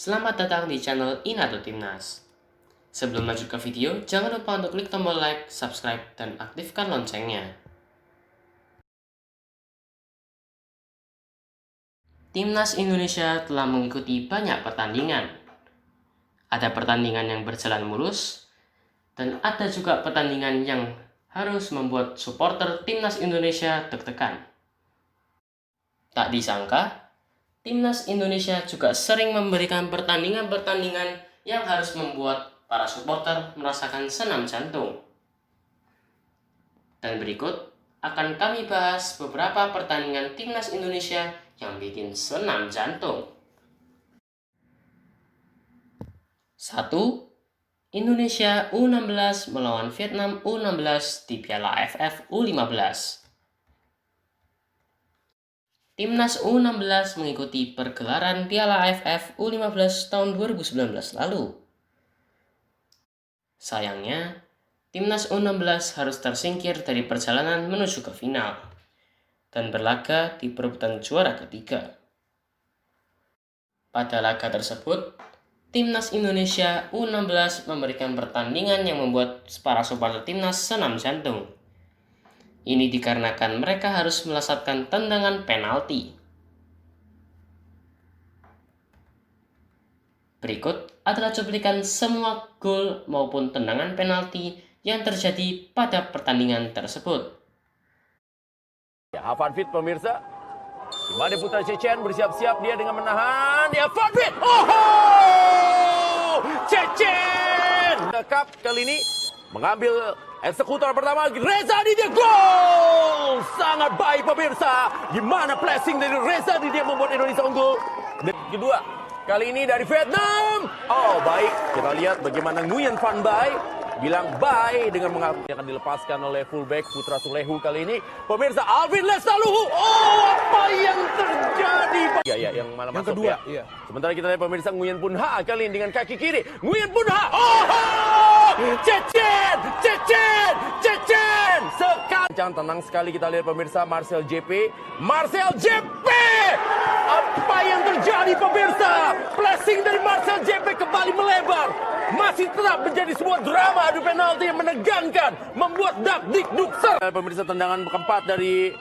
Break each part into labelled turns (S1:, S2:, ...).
S1: Selamat datang di channel Inato Timnas. Sebelum lanjut ke video, jangan lupa untuk klik tombol like, subscribe, dan aktifkan loncengnya. Timnas Indonesia telah mengikuti banyak pertandingan. Ada pertandingan yang berjalan mulus, dan ada juga pertandingan yang harus membuat supporter Timnas Indonesia deg-degan. Tak disangka, Timnas Indonesia juga sering memberikan pertandingan-pertandingan yang harus membuat para supporter merasakan senam jantung. Dan berikut akan kami bahas beberapa pertandingan Timnas Indonesia yang bikin senam jantung. 1. Indonesia U16 melawan Vietnam U16 di Piala AFF U15. Timnas U16 mengikuti pergelaran Piala AFF U15 tahun 2019 lalu. Sayangnya, Timnas U16 harus tersingkir dari perjalanan menuju ke final dan berlaga di perebutan juara ketiga. Pada laga tersebut, Timnas Indonesia U16 memberikan pertandingan yang membuat para supporter Timnas senam jantung. Ini dikarenakan mereka harus melesatkan tendangan penalti. Berikut adalah cuplikan semua gol maupun tendangan penalti yang terjadi pada pertandingan tersebut.
S2: Ya, Afan Fit pemirsa. Imade Putra Cecen bersiap-siap dia dengan menahan. Ya, Afan Fit. Oh! Cecen! Cup kali ini mengambil eksekutor pertama, Reza Aditya, gol! Sangat baik pemirsa. Gimana placing dari Reza Aditya membuat Indonesia unggul. Dan kedua, kali ini dari Vietnam. Oh, baik. Kita lihat bagaimana Nguyen Van Bai bilang bye dengan mengaku akan dilepaskan oleh fullback Putra Sulehu kali ini. Pemirsa, Alvin Lestaluhu. Oh, apa yang terjadi? Ya, yang malah masuk
S3: kedua,
S2: ya. Iya. Sementara kita lihat pemirsa Nguyen Punha kali ini dengan kaki kiri. Nguyen Punha. Oh! Cecen! Sekali. Tenang sekali kita lihat pemirsa Marcel JP. Apa yang terjadi pemirsa? Placing dari Marcel JP kembali melebar. Masih tetap menjadi sebuah drama adu penalti yang menegangkan, membuat dak-dik-duk ser. Pemirsa tendangan keempat dari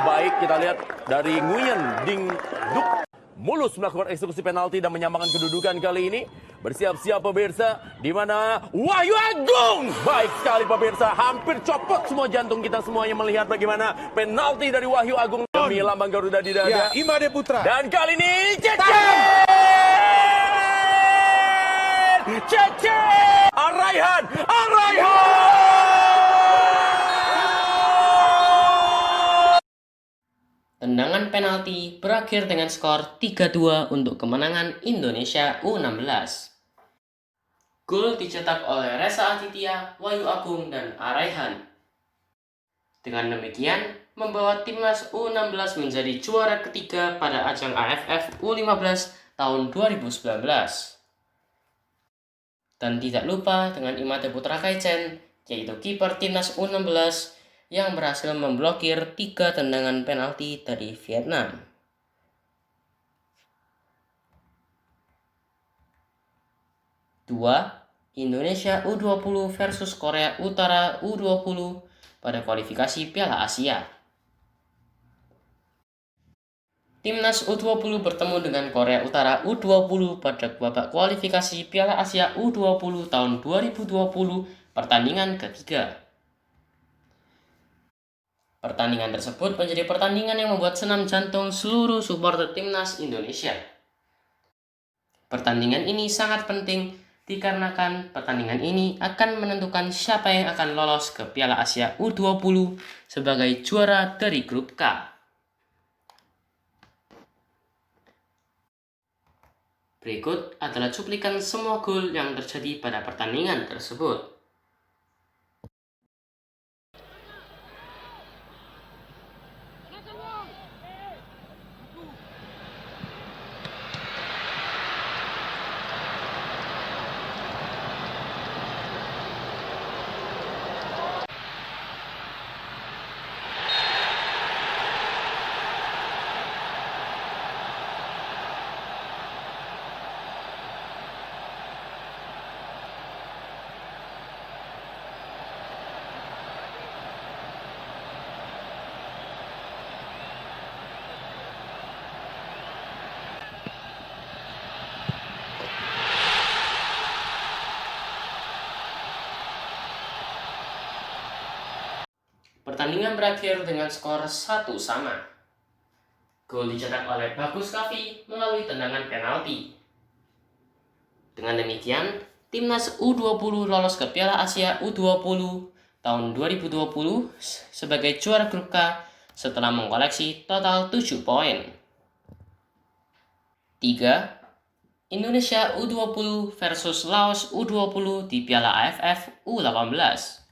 S2: baik kita lihat dari Nguyen Ding Duk mulus melakukan eksekusi penalti dan menyamakan kedudukan kali ini. Bersiap-siap pemirsa, di mana Wahyu Agung. Baik sekali pemirsa, hampir copot semua jantung kita semuanya melihat bagaimana penalti dari Wahyu Agung demi lambang Garuda di dada.
S3: Ya, Imade Putra.
S2: Dan kali ini Cecen! Araihan!
S1: Tendangan penalti berakhir dengan skor 3-2 untuk kemenangan Indonesia U16. Gol dicetak oleh Reza Aditya, Wahyu Agung, dan Araihan. Dengan demikian, membawa Timnas U16 menjadi juara ketiga pada ajang AFF U15 tahun 2019. Dan tidak lupa dengan Imade Putra Cecen, yaitu kiper Timnas U16 yang berhasil memblokir 3 tendangan penalti dari Vietnam. Dua, Indonesia U20 versus Korea Utara U20 pada kualifikasi Piala Asia. Timnas U20 bertemu dengan Korea Utara U20 pada babak kualifikasi Piala Asia U20 tahun 2020 pertandingan ketiga. Pertandingan tersebut menjadi pertandingan yang membuat senam jantung seluruh supporter Timnas Indonesia. Pertandingan ini sangat penting dikarenakan pertandingan ini akan menentukan siapa yang akan lolos ke Piala Asia U20 sebagai juara dari grup K. Berikut adalah cuplikan semua gol yang terjadi pada pertandingan tersebut. Pertandingan berakhir dengan skor 1-1. Gol dicetak oleh Bagus Kavi melalui tendangan penalti. Dengan demikian, Timnas U20 lolos ke Piala Asia U20 tahun 2020 sebagai juara grup K setelah mengkoleksi total 7 poin. 3. Indonesia U20 versus Laos U20 di Piala AFF U18.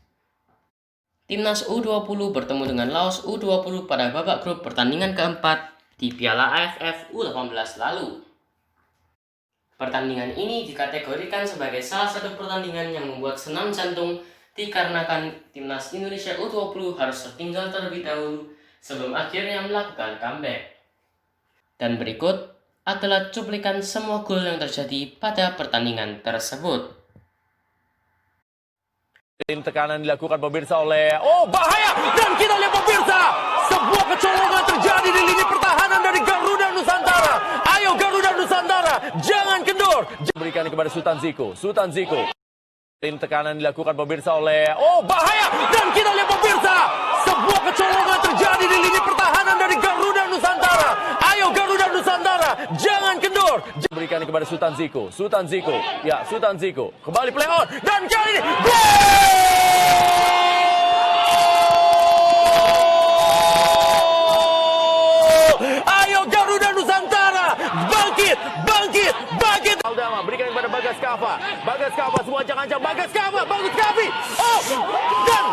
S1: Timnas U20 bertemu dengan Laos U20 pada babak grup pertandingan keempat di Piala AFF U18 lalu. Pertandingan ini dikategorikan sebagai salah satu pertandingan yang membuat senam jantung dikarenakan Timnas Indonesia U20 harus tertinggal terlebih dahulu sebelum akhirnya melakukan comeback. Dan berikut adalah cuplikan semua gol yang terjadi pada pertandingan tersebut.
S2: Tekanan dilakukan pemirsa oleh bahaya, dan kita lihat pemirsa, sebuah kecolongan terjadi di lini pertahanan dari Garuda Nusantara. Ayo Garuda Nusantara, jangan kendor. Berikan kepada Sultan Ziko. Tekanan dilakukan pemirsa oleh bahaya, dan kita lihat pemirsa, sebuah kecolongan terjadi di lini pertahanan dari Garuda Nusantara. Ayo Garuda Nusantara, jangan kendor. Berikan kepada Sultan Ziko. Ya, Sultan Ziko kembali play on, dan kali ini ayo Garuda Nusantara, bangkit. Aldama berikan kepada Bagas Kava semua ancang-ancang. Bagus Kavi. Dan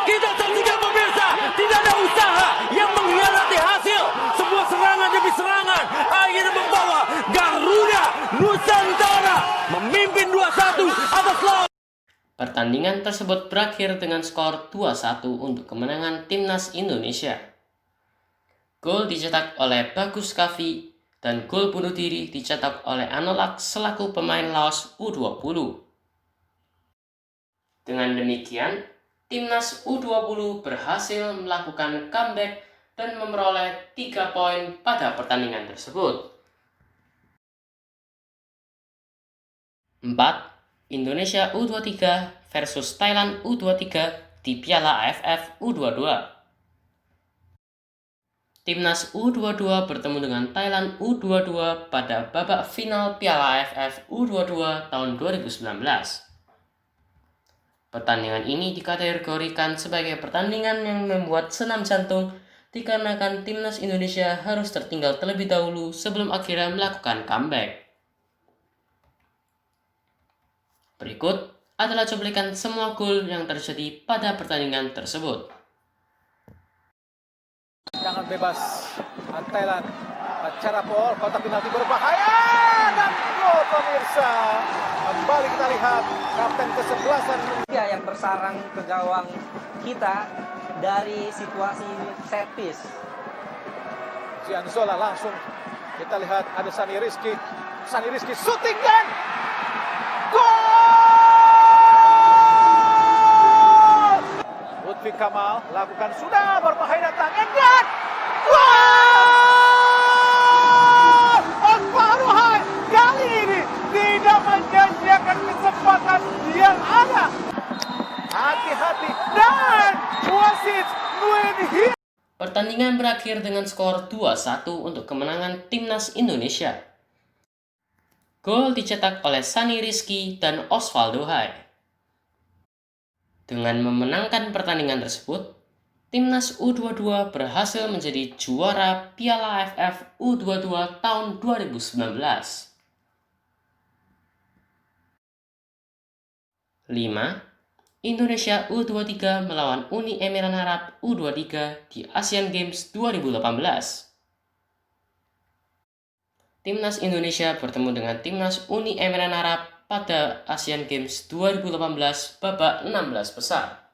S2: kita saksikan pemirsa, tidak ada usaha yang mengkhianati hasil. Sebuah serangan demi serangan akhirnya membawa Garuda Nusantara memimpin 2-1 atas Laos.
S1: Pertandingan tersebut berakhir dengan skor 2-1 untuk kemenangan Timnas Indonesia. Gol dicetak oleh Bagus Kavi dan gol bunuh diri dicetak oleh Anolak selaku pemain Laos U20. Dengan demikian, Timnas U20 berhasil melakukan comeback dan memperoleh 3 poin pada pertandingan tersebut. 4. Indonesia U23 versus Thailand U23 di Piala AFF U22. Timnas U22 bertemu dengan Thailand U22 pada babak final Piala AFF U22 tahun 2019. Pertandingan ini dikategorikan sebagai pertandingan yang membuat senam jantung dikarenakan Timnas Indonesia harus tertinggal terlebih dahulu sebelum akhirnya melakukan comeback. Berikut adalah cuplikan semua gol yang terjadi pada pertandingan tersebut.
S3: Jangan bebas Thailand, cara Paul, kotak penalti berbahaya dan gol pemirsa. Kembali kita lihat kapten ke-11
S4: yang bersarang ke gawang kita dari situasi set piece.
S3: Gianzola langsung kita lihat ada Sani Rizky shooting dan gol! Lutfi Kamal lakukan sudah berbahaya datang dan gol! Akbaruhai kali ini tidak menjanjikan kesempatan yang ada. Hati-hati dan wasit Nuin.
S1: Pertandingan berakhir dengan skor 2-1 untuk kemenangan Timnas Indonesia. Gol dicetak oleh Sani Rizky dan Osvaldo Hai. Dengan memenangkan pertandingan tersebut, Timnas U22 berhasil menjadi juara Piala AFF U22 tahun 2019. 5. Indonesia U23 melawan Uni Emirat Arab U23 di Asian Games 2018. Timnas Indonesia bertemu dengan Timnas Uni Emirat Arab pada Asian Games 2018 babak 16 besar.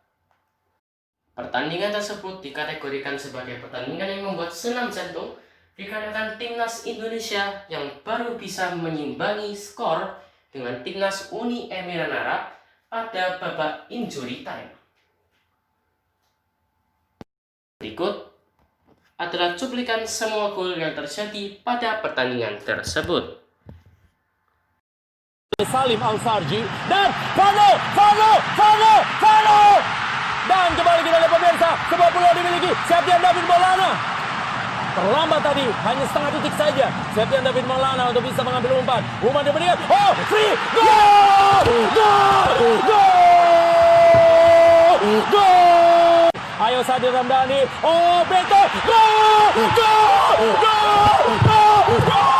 S1: Pertandingan tersebut dikategorikan sebagai pertandingan yang membuat senam jantung dikarenakan Timnas Indonesia yang baru bisa menyimbangi skor dengan Timnas Uni Emirat Arab pada babak injury time. Berikut adalah cuplikan semua gol yang terjadi pada pertandingan tersebut.
S2: Salim Al-Sarji dan follow. Dan kembali kita lihat pemirsa, sebuah peluang dimiliki Septian David Maulana. Terlambat tadi, hanya setengah detik saja. Septian David Maulana untuk bisa mengambil umpan. Umpan diberikan, oh, free, gol! Gol! Gol! Gol! Ayo Sadir Ramdhani, oh, Beto, gol! Gol! Gol! Gol! Gol!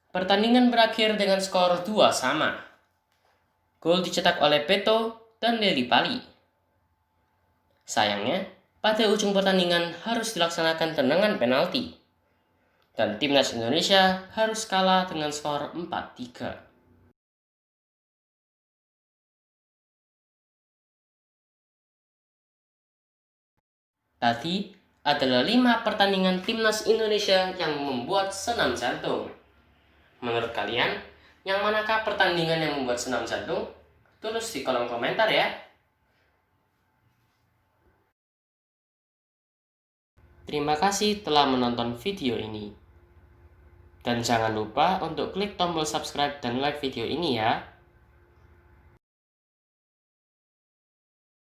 S1: Pertandingan berakhir dengan skor 2-2. Gol dicetak oleh Beto dan Deli Pali. Sayangnya, pada ujung pertandingan harus dilaksanakan tendangan penalti. Dan timnas Indonesia harus kalah dengan skor 4-3. Tadi adalah 5 pertandingan timnas Indonesia yang membuat senam jantung. Menurut kalian, yang manakah pertandingan yang membuat senam jantung? Tulis di kolom komentar ya. Terima kasih telah menonton video ini. Dan jangan lupa untuk klik tombol subscribe dan like video ini ya.